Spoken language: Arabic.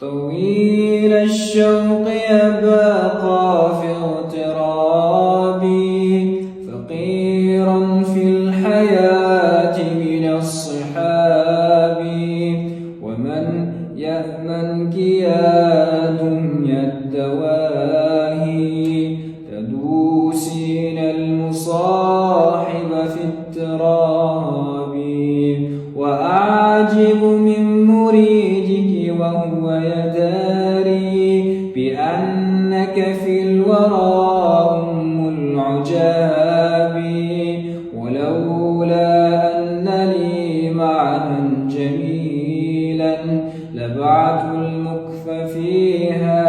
طويل الشوق يبقى في اغترابي، فقيرا في الحياة من الصحاب، ومن يأمنك يا دنيا الدواهي، تدوسين المصاحب في التراب، وأعجب من مريدك وهو يداري بأنك في الورى أم العجاب، ولولا أن لي معنى جميلا لبعت المكف فيها